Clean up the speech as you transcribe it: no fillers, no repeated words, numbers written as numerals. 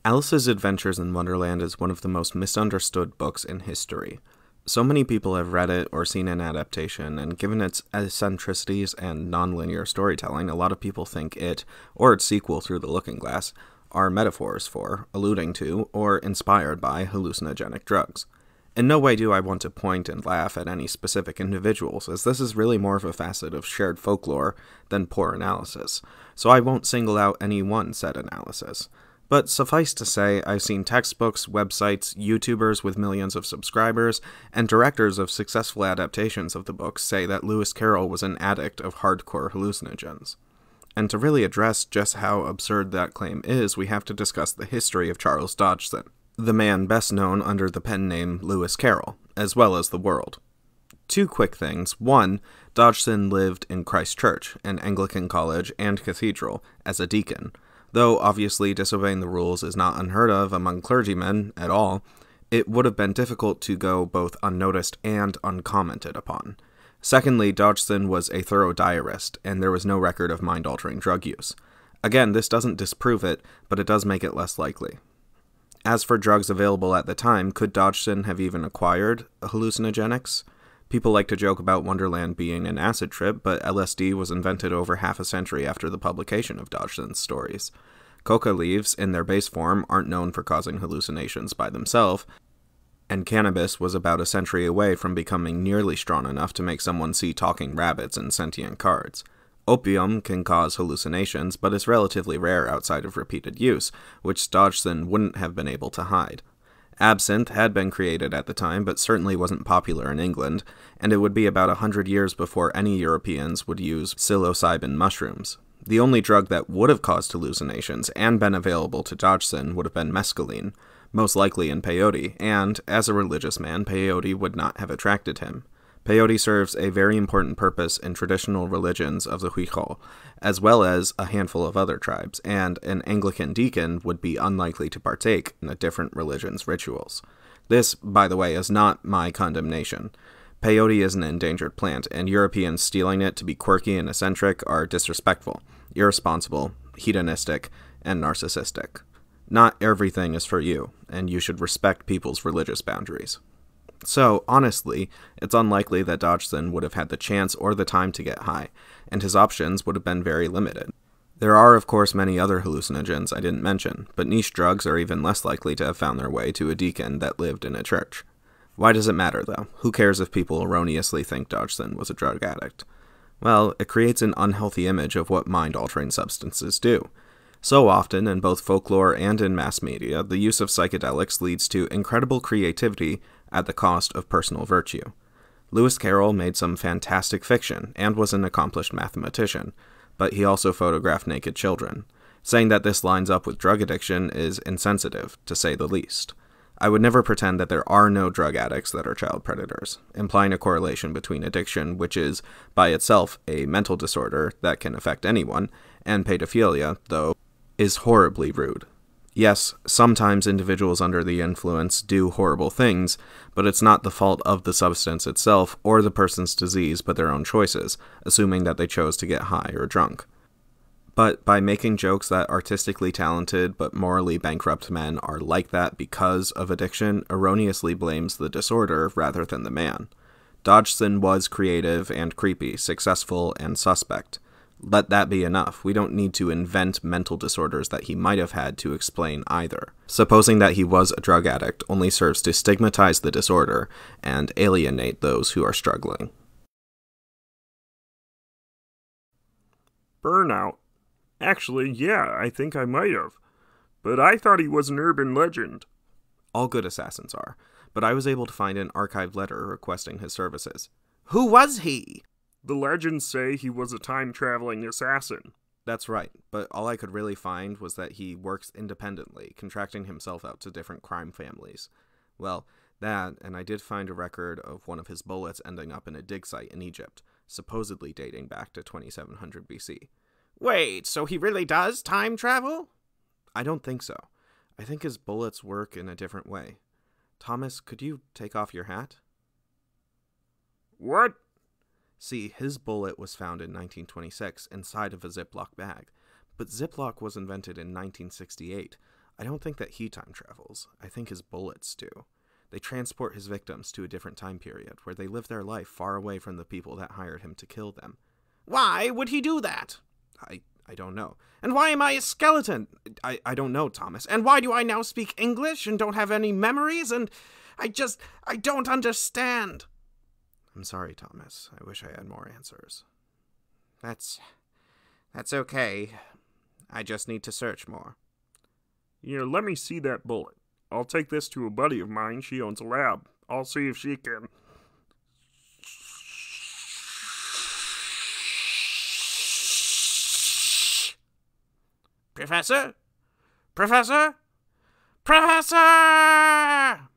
Alice's Adventures in Wonderland is one of the most misunderstood books in history. So many people have read it or seen an adaptation, and given its eccentricities and non-linear storytelling, a lot of people think it, or its sequel Through the Looking Glass, are metaphors for, alluding to, or inspired by hallucinogenic drugs. In no way do I want to point and laugh at any specific individuals, as this is really more of a facet of shared folklore than poor analysis, so I won't single out any one said analysis. But suffice to say, I've seen textbooks, websites, YouTubers with millions of subscribers, and directors of successful adaptations of the book say that Lewis Carroll was an addict of hardcore hallucinogens. And to really address just how absurd that claim is, we have to discuss the history of Charles Dodgson, the man best known under the pen name Lewis Carroll, as well as the world. Two quick things. One, Dodgson lived in Christ Church, an Anglican college and cathedral, as a deacon. Though obviously disobeying the rules is not unheard of among clergymen at all, it would have been difficult to go both unnoticed and uncommented upon. Secondly, Dodgson was a thorough diarist, and there was no record of mind-altering drug use. Again, this doesn't disprove it, but it does make it less likely. As for drugs available at the time, could Dodgson have even acquired hallucinogenics? People like to joke about Wonderland being an acid trip, but LSD was invented over half a century after the publication of Dodgson's stories. Coca leaves, in their base form, aren't known for causing hallucinations by themselves, and cannabis was about a century away from becoming nearly strong enough to make someone see talking rabbits and sentient cards. Opium can cause hallucinations, but is relatively rare outside of repeated use, which Dodgson wouldn't have been able to hide. Absinthe had been created at the time, but certainly wasn't popular in England, and it would be about 100 years before any Europeans would use psilocybin mushrooms. The only drug that would have caused hallucinations and been available to Dodgson would have been mescaline, most likely in peyote, and, as a religious man, peyote would not have attracted him. Peyote serves a very important purpose in traditional religions of the Huichol, as well as a handful of other tribes, and an Anglican deacon would be unlikely to partake in a different religion's rituals. This, by the way, is not my condemnation. Peyote is an endangered plant, and Europeans stealing it to be quirky and eccentric are disrespectful, irresponsible, hedonistic, and narcissistic. Not everything is for you, and you should respect people's religious boundaries. So, honestly, it's unlikely that Dodgson would have had the chance or the time to get high, and his options would have been very limited. There are, of course, many other hallucinogens I didn't mention, but niche drugs are even less likely to have found their way to a deacon that lived in a church. Why does it matter, though? Who cares if people erroneously think Dodgson was a drug addict? Well, it creates an unhealthy image of what mind-altering substances do. So often, in both folklore and in mass media, the use of psychedelics leads to incredible creativity at the cost of personal virtue. Lewis Carroll made some fantastic fiction and was an accomplished mathematician, but he also photographed naked children. Saying that this lines up with drug addiction is insensitive, to say the least. I would never pretend that there are no drug addicts that are child predators, implying a correlation between addiction, which is, by itself, a mental disorder that can affect anyone, and pedophilia, though, is horribly rude. Yes, sometimes individuals under the influence do horrible things, but it's not the fault of the substance itself or the person's disease but their own choices, assuming that they chose to get high or drunk. But by making jokes that artistically talented but morally bankrupt men are like that because of addiction erroneously blames the disorder rather than the man. Dodgson was creative and creepy, successful and suspect. Let that be enough. We don't need to invent mental disorders that he might have had to explain either. Supposing that he was a drug addict only serves to stigmatize the disorder and alienate those who are struggling. Burnout. Actually, yeah, I think I might have. But I thought he was an urban legend. All good assassins are, but I was able to find an archived letter requesting his services. Who was he? The legends say he was a time-traveling assassin. That's right, but all I could really find was that he works independently, contracting himself out to different crime families. Well, that, and I did find a record of one of his bullets ending up in a dig site in Egypt, supposedly dating back to 2700 BC. Wait, so he really does time travel? I don't think so. I think his bullets work in a different way. Thomas, could you take off your hat? What? See, his bullet was found in 1926 inside of a Ziploc bag, but Ziploc was invented in 1968, I don't think that he time travels. I think his bullets do. They transport his victims to a different time period, where they live their life far away from the people that hired him to kill them. Why would he do that? I don't know. And why am I a skeleton? I don't know, Thomas. And why do I now speak English and don't have any memories? And I don't understand. I'm sorry, Thomas. I wish I had more answers. That's okay. I just need to search more. Here, let me see that bullet. I'll take this to a buddy of mine. She owns a lab. I'll see if she can... Professor? Professor? Professor!